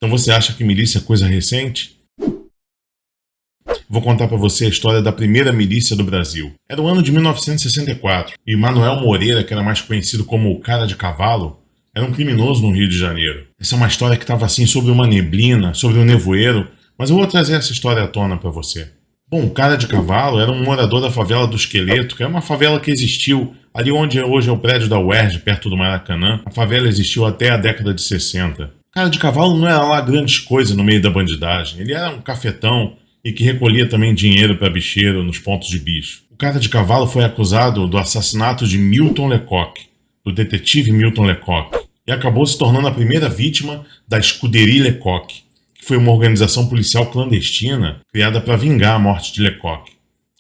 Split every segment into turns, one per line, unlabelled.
Então você acha que milícia é coisa recente? Vou contar para você a história da primeira milícia do Brasil. Era o ano de 1964 e Manuel Moreira, que era mais conhecido como o Cara de Cavalo, era um criminoso no Rio de Janeiro. Essa é uma história que estava assim sobre uma neblina, sobre um nevoeiro, mas eu vou trazer essa história à tona para você. Bom, o Cara de Cavalo era um morador da favela do Esqueleto, que é uma favela que existiu ali onde hoje é o prédio da UERJ, perto do Maracanã. A favela existiu até a década de 60. O Cara de Cavalo não era lá grandes coisas no meio da bandidagem. Ele era um cafetão e que recolhia também dinheiro para bicheiro nos pontos de bicho. O Cara de Cavalo foi acusado do assassinato de Milton Lecoq, do detetive Milton Lecoq, e acabou se tornando a primeira vítima da Escuderie Lecoq, que foi uma organização policial clandestina criada para vingar a morte de Lecoq.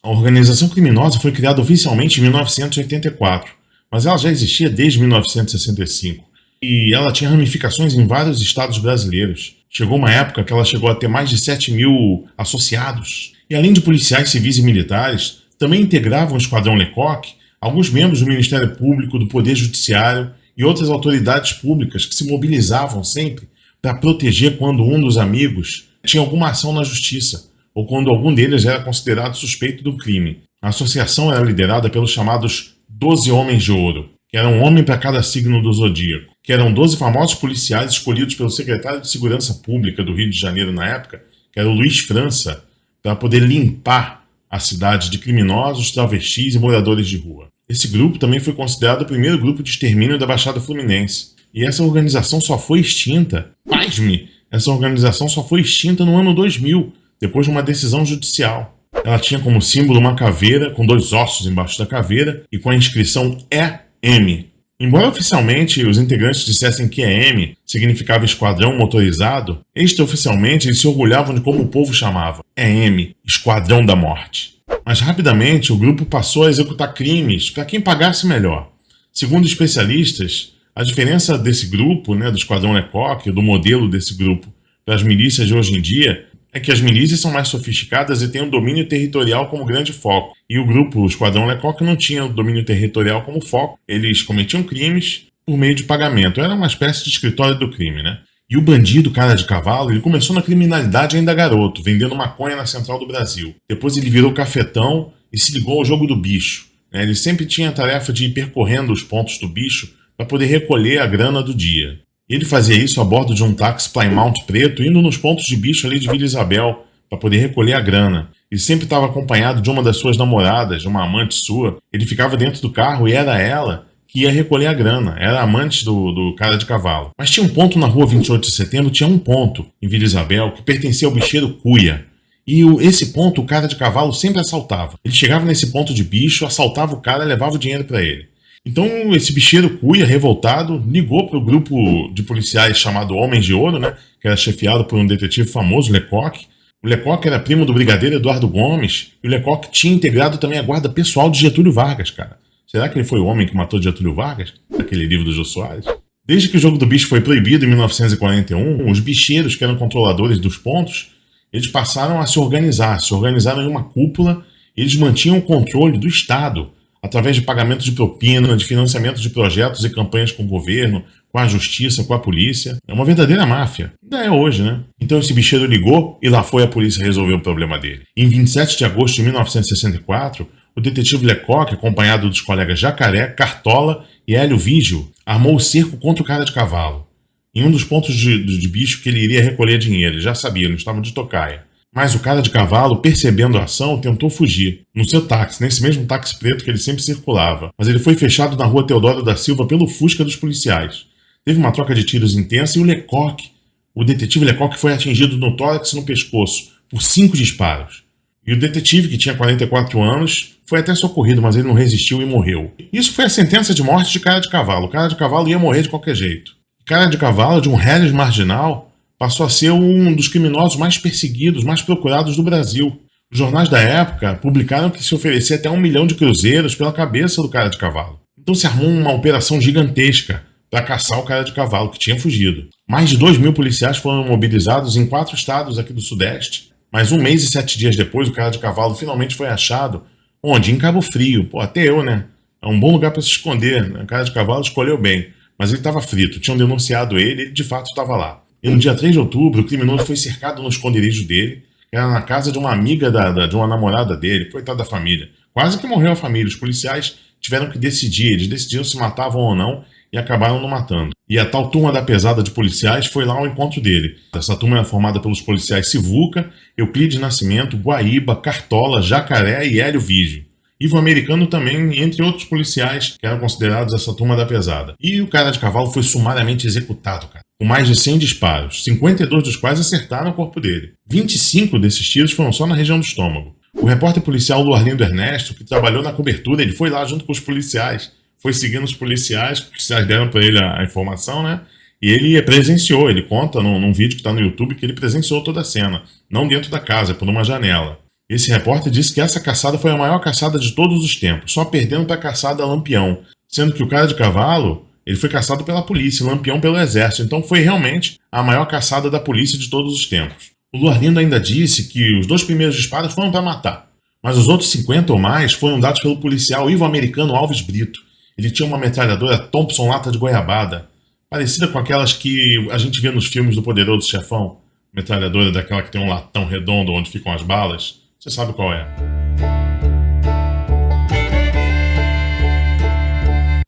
A organização criminosa foi criada oficialmente em 1984, mas ela já existia desde 1965, e ela tinha ramificações em vários estados brasileiros. Chegou uma época que ela chegou a ter mais de 7 mil associados. E além de policiais civis e militares, também integravam o Esquadrão Lecoq alguns membros do Ministério Público, do Poder Judiciário e outras autoridades públicas que se mobilizavam sempre para proteger quando um dos amigos tinha alguma ação na justiça ou quando algum deles era considerado suspeito do crime. A associação era liderada pelos chamados 12 Homens de Ouro, que era um homem para cada signo do zodíaco, que eram 12 famosos policiais escolhidos pelo secretário de Segurança Pública do Rio de Janeiro na época, que era o Luiz França, para poder limpar a cidade de criminosos, travestis e moradores de rua. Esse grupo também foi considerado o primeiro grupo de extermínio da Baixada Fluminense. E essa organização só foi extinta, pasme, essa organização só foi extinta no ano 2000, depois de uma decisão judicial. Ela tinha como símbolo uma caveira com 2 ossos embaixo da caveira e com a inscrição EM. Embora oficialmente os integrantes dissessem que EM significava Esquadrão Motorizado, extraoficialmente eles se orgulhavam de como o povo chamava: EM, Esquadrão da Morte. Mas rapidamente o grupo passou a executar crimes para quem pagasse melhor. Segundo especialistas, a diferença desse grupo, do Esquadrão Lecoq, do modelo desse grupo, para as milícias de hoje em dia, é que as milícias são mais sofisticadas e têm um domínio territorial como grande foco. E o grupo, o Esquadrão Lecoq, não tinha o domínio territorial como foco. Eles cometiam crimes por meio de pagamento. Era uma espécie de escritório do crime, E o bandido Cara de Cavalo, ele começou na criminalidade ainda garoto, vendendo maconha na Central do Brasil. Depois ele virou cafetão e se ligou ao jogo do bicho. Ele sempre tinha a tarefa de ir percorrendo os pontos do bicho para poder recolher a grana do dia. Ele fazia isso a bordo de um táxi Plymouth preto, indo nos pontos de bicho ali de Vila Isabel, para poder recolher a grana. Ele sempre estava acompanhado de uma das suas namoradas, de uma amante sua. Ele ficava dentro do carro e era ela que ia recolher a grana. Era a amante do Cara de Cavalo. Mas tinha um ponto na rua 28 de setembro, tinha um ponto em Vila Isabel que pertencia ao bicheiro Cuia. E esse ponto o Cara de Cavalo sempre assaltava. Ele chegava nesse ponto de bicho, assaltava o cara e levava o dinheiro para ele. Então esse bicheiro Cuia, revoltado, ligou para o grupo de policiais chamado Homens de Ouro, que era chefiado por um detetive famoso, Lecoq. O Lecoq era primo do brigadeiro Eduardo Gomes, e o Lecoq tinha integrado também a guarda pessoal de Getúlio Vargas, cara. Será que ele foi o homem que matou Getúlio Vargas? Daquele livro do Jô Soares? Desde que o jogo do bicho foi proibido em 1941, os bicheiros, que eram controladores dos pontos, eles passaram a se organizaram em uma cúpula, e eles mantinham o controle do Estado, através de pagamento de propina, de financiamento de projetos e campanhas com o governo, com a justiça, com a polícia. É uma verdadeira máfia. Ainda é hoje, Então esse bicheiro ligou e lá foi a polícia resolver o problema dele. Em 27 de agosto de 1964, o detetive Lecoq, acompanhado dos colegas Jacaré, Cartola e Hélio Vígio, armou o cerco contra o Cara de Cavalo. Em um dos pontos de bicho que ele iria recolher dinheiro, ele já sabia, não estava de tocaia. Mas o Cara de Cavalo, percebendo a ação, tentou fugir. No seu táxi, nesse mesmo táxi preto que ele sempre circulava. Mas ele foi fechado na rua Teodoro da Silva pelo Fusca dos policiais. Teve uma troca de tiros intensa e o detetive Lecoq foi atingido no tórax e no pescoço por 5 disparos. E o detetive, que tinha 44 anos, foi até socorrido, mas ele não resistiu e morreu. Isso foi a sentença de morte de Cara de Cavalo. O Cara de Cavalo ia morrer de qualquer jeito. Cara de Cavalo, de um Hellis marginal, passou a ser um dos criminosos mais perseguidos, mais procurados do Brasil. Os jornais da época publicaram que se oferecia até 1 milhão de cruzeiros pela cabeça do Cara de Cavalo. Então se armou uma operação gigantesca para caçar o Cara de Cavalo, que tinha fugido. Mais de 2 mil policiais foram mobilizados em 4 estados aqui do Sudeste. Mas 1 mês e 7 dias depois, o Cara de Cavalo finalmente foi achado. Onde? Em Cabo Frio. Até eu, É um bom lugar para se esconder. O Cara de Cavalo escolheu bem. Mas ele estava frito. Tinham denunciado ele de fato estava lá. E no dia 3 de outubro, o criminoso foi cercado no esconderijo dele, que era na casa de uma amiga de uma namorada dele, coitada da família. Quase que morreu a família. Os policiais tiveram que decidir, eles decidiram se matavam ou não e acabaram não matando. E a tal turma da pesada de policiais foi lá ao encontro dele. Essa turma era formada pelos policiais Sivuca, Euclides Nascimento, Guaíba, Cartola, Jacaré e Hélio Vígio. Ivo Americano também, entre outros policiais que eram considerados essa turma da pesada. E o cara de cavalo foi sumariamente executado, cara, com mais de 100 disparos, 52 dos quais acertaram o corpo dele. 25 desses tiros foram só na região do estômago. O repórter policial Luarlindo Ernesto, que trabalhou na cobertura, ele foi lá junto com os policiais, foi seguindo os policiais deram para ele a informação, né? E ele presenciou, ele conta num vídeo que está no YouTube que ele presenciou toda a cena, não dentro da casa, por uma janela. Esse repórter disse que essa caçada foi a maior caçada de todos os tempos, só perdendo para a caçada Lampião, sendo que o cara de cavalo, ele foi caçado pela polícia, Lampião pelo exército, então foi realmente a maior caçada da polícia de todos os tempos. O Luarlindo ainda disse que os 2 primeiros disparos foram para matar, mas os outros 50 ou mais foram dados pelo policial Ivo Americano Alves Brito. Ele tinha uma metralhadora Thompson lata de goiabada, parecida com aquelas que a gente vê nos filmes do Poderoso Chefão, metralhadora daquela que tem um latão redondo onde ficam as balas. Você sabe qual é.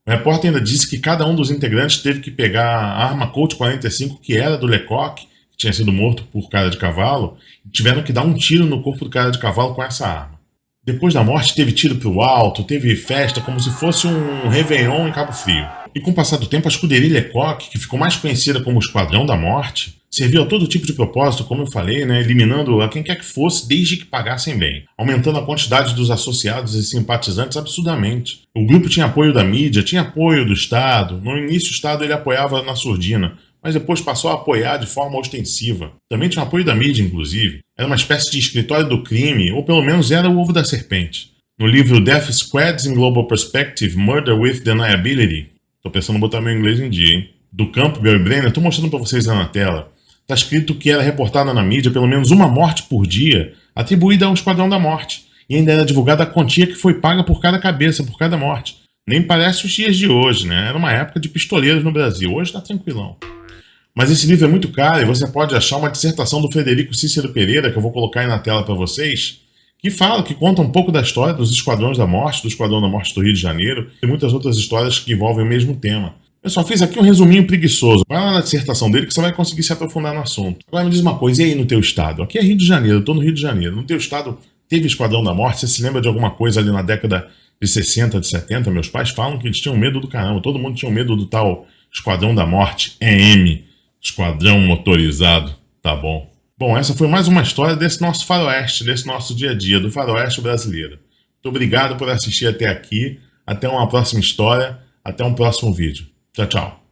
O repórter ainda disse que cada um dos integrantes teve que pegar a arma Colt 45, que era do Lecoq, que tinha sido morto por cara de cavalo, e tiveram que dar um tiro no corpo do cara de cavalo com essa arma. Depois da morte teve tiro pro alto, teve festa como se fosse um Réveillon em Cabo Frio. E com o passar do tempo, a escuderia Lecoq, que ficou mais conhecida como o Esquadrão da Morte, serviu a todo tipo de propósito, como eu falei, né, eliminando a quem quer que fosse, desde que pagassem bem, aumentando a quantidade dos associados e simpatizantes absurdamente. O grupo tinha apoio da mídia, tinha apoio do Estado. No início o Estado ele apoiava na surdina, mas depois passou a apoiar de forma ostensiva. Também tinha apoio da mídia, inclusive. Era uma espécie de escritório do crime, ou pelo menos era o ovo da serpente. No livro Death Squads in Global Perspective, Murder with Deniability, tô pensando em botar meu inglês em dia, hein? Do Campbell e Brenner, tô mostrando para vocês lá na tela. Está escrito que era reportada na mídia pelo menos uma morte por dia, atribuída ao Esquadrão da Morte, e ainda era divulgada a quantia que foi paga por cada cabeça, por cada morte. Nem parece os dias de hoje, né? Era uma época de pistoleiros no Brasil, hoje tá tranquilão. Mas esse livro é muito caro e você pode achar uma dissertação do Frederico Cícero Pereira, que eu vou colocar aí na tela para vocês, que conta um pouco da história dos Esquadrões da Morte, do Esquadrão da Morte do Rio de Janeiro, e muitas outras histórias que envolvem o mesmo tema. Eu só fiz aqui um resuminho preguiçoso. Vai lá na dissertação dele que você vai conseguir se aprofundar no assunto. Agora me diz uma coisa, e aí no teu estado? Aqui é Rio de Janeiro, eu tô no Rio de Janeiro. No teu estado teve Esquadrão da Morte? Você se lembra de alguma coisa ali na década de 60, de 70? Meus pais falam que eles tinham medo do caramba. Todo mundo tinha medo do tal Esquadrão da Morte, EM, Esquadrão Motorizado. Tá bom. Bom, essa foi mais uma história desse nosso faroeste, desse nosso dia a dia, do faroeste brasileiro. Muito obrigado por assistir até aqui. Até uma próxima história. Até um próximo vídeo. Tchau, tchau.